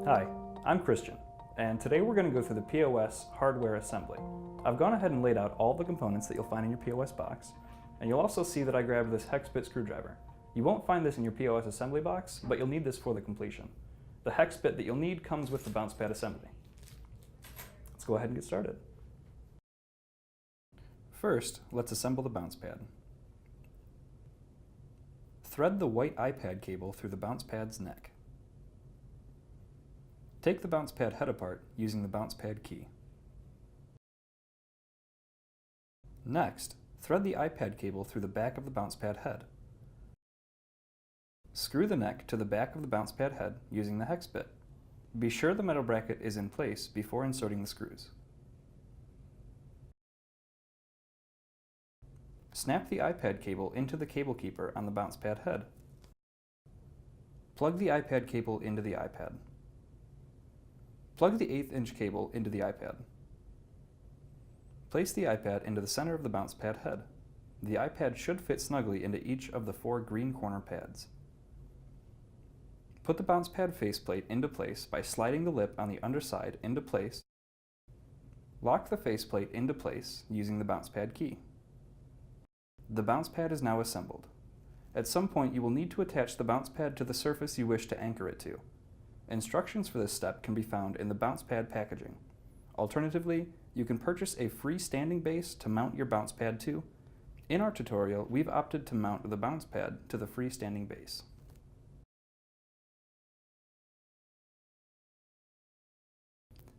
Hi, I'm Christian, and today we're going to go through the POS hardware assembly. I've gone ahead and laid out all the components that you'll find in your POS box, and you'll also see that I grabbed this hex bit screwdriver. You won't find this in your POS assembly box, but you'll need this for the completion. The hex bit that you'll need comes with the bounce pad assembly. Let's go ahead and get started. First, let's assemble the bounce pad. Thread the white iPad cable through the bounce pad's neck. Take the bounce pad head apart using the bounce pad key. Next, thread the iPad cable through the back of the bounce pad head. Screw the neck to the back of the bounce pad head using the hex bit. Be sure the metal bracket is in place before inserting the screws. Snap the iPad cable into the cable keeper on the bounce pad head. Plug the iPad cable into the iPad. Plug the 1/8" cable into the iPad. Place the iPad into the center of the bounce pad head. The iPad should fit snugly into each of the 4 green corner pads. Put the bounce pad faceplate into place by sliding the lip on the underside into place. Lock the faceplate into place using the bounce pad key. The bounce pad is now assembled. At some point you will need to attach the bounce pad to the surface you wish to anchor it to. Instructions for this step can be found in the bounce pad packaging. Alternatively, you can purchase a freestanding base to mount your bounce pad to. In our tutorial, we've opted to mount the bounce pad to the freestanding base.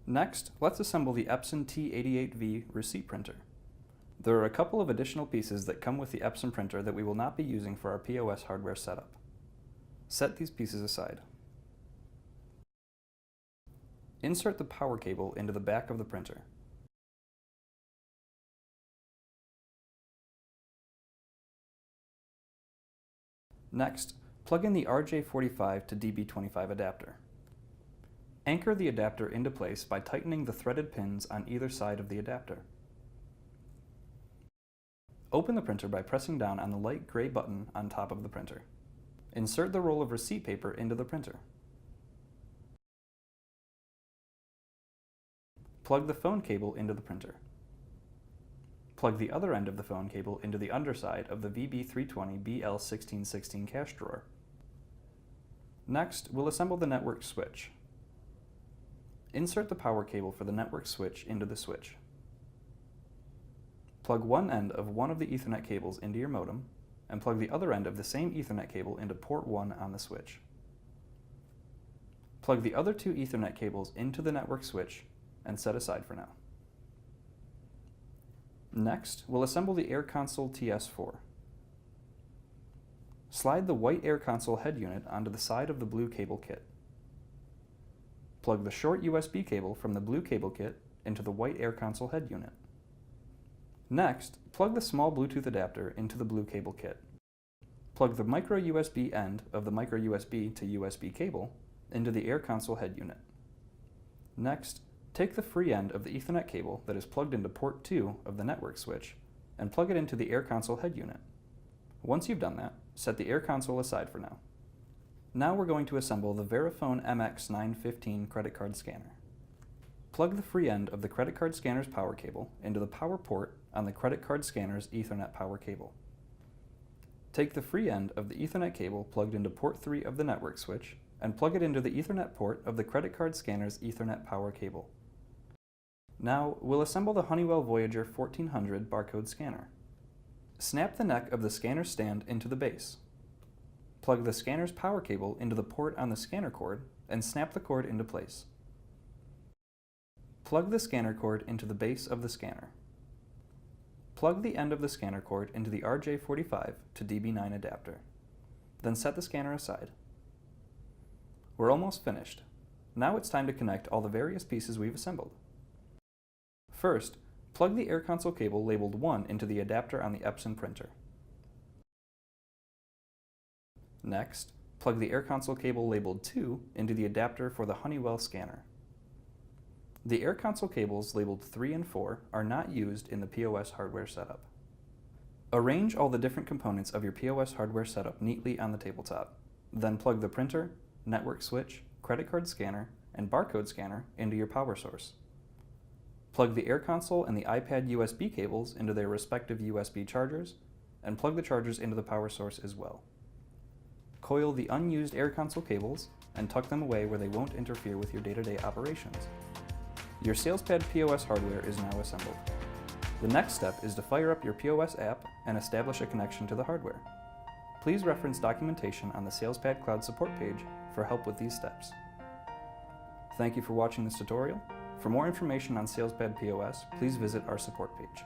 Next, let's assemble the Epson T88V receipt printer. There are a couple of additional pieces that come with the Epson printer that we will not be using for our POS hardware setup. Set these pieces aside. Insert the power cable into the back of the printer. Next, plug in the RJ45 to DB25 adapter. Anchor the adapter into place by tightening the threaded pins on either side of the adapter. Open the printer by pressing down on the light gray button on top of the printer. Insert the roll of receipt paper into the printer. Plug the phone cable into the printer. Plug the other end of the phone cable into the underside of the VB320BL1616 cash drawer. Next, we'll assemble the network switch. Insert the power cable for the network switch into the switch. Plug one end of one of the Ethernet cables into your modem, and plug the other end of the same Ethernet cable into port 1 on the switch. Plug the other 2 Ethernet cables into the network switch and set aside for now. Next, we'll assemble the Air Console TS4. Slide the white Air Console head unit onto the side of the blue cable kit. Plug the short USB cable from the blue cable kit into the white Air Console head unit. Next, plug the small Bluetooth adapter into the blue cable kit. Plug the micro USB end of the micro USB to USB cable into the Air Console head unit. Next, take the free end of the Ethernet cable that is plugged into port 2 of the network switch and plug it into the Air Console head unit. Once you've done that, set the Air Console aside for now. Now we're going to assemble the Verifone MX915 credit card scanner. Plug the free end of the credit card scanner's power cable into the power port on the credit card scanner's Ethernet power cable. Take the free end of the Ethernet cable plugged into port 3 of the network switch and plug it into the Ethernet port of the credit card scanner's Ethernet power cable. Now, we'll assemble the Honeywell Voyager 1400 barcode scanner. Snap the neck of the scanner stand into the base. Plug the scanner's power cable into the port on the scanner cord and snap the cord into place. Plug the scanner cord into the base of the scanner. Plug the end of the scanner cord into the RJ45 to DB9 adapter. Then set the scanner aside. We're almost finished. Now it's time to connect all the various pieces we've assembled. First, plug the Air Console cable labeled 1 into the adapter on the Epson printer. Next, plug the Air Console cable labeled 2 into the adapter for the Honeywell scanner. The Air Console cables labeled 3 and 4 are not used in the POS hardware setup. Arrange all the different components of your POS hardware setup neatly on the tabletop. Then plug the printer, network switch, credit card scanner, and barcode scanner into your power source. Plug the air console and the iPad USB cables into their respective USB chargers, and plug the chargers into the power source as well. Coil the unused air console cables and tuck them away where they won't interfere with your day-to-day operations. Your SalesPad POS hardware is now assembled. The next step is to fire up your POS app and establish a connection to the hardware. Please reference documentation on the SalesPad Cloud support page for help with these steps. Thank you for watching this tutorial. For more information on SalesPad POS, please visit our support page.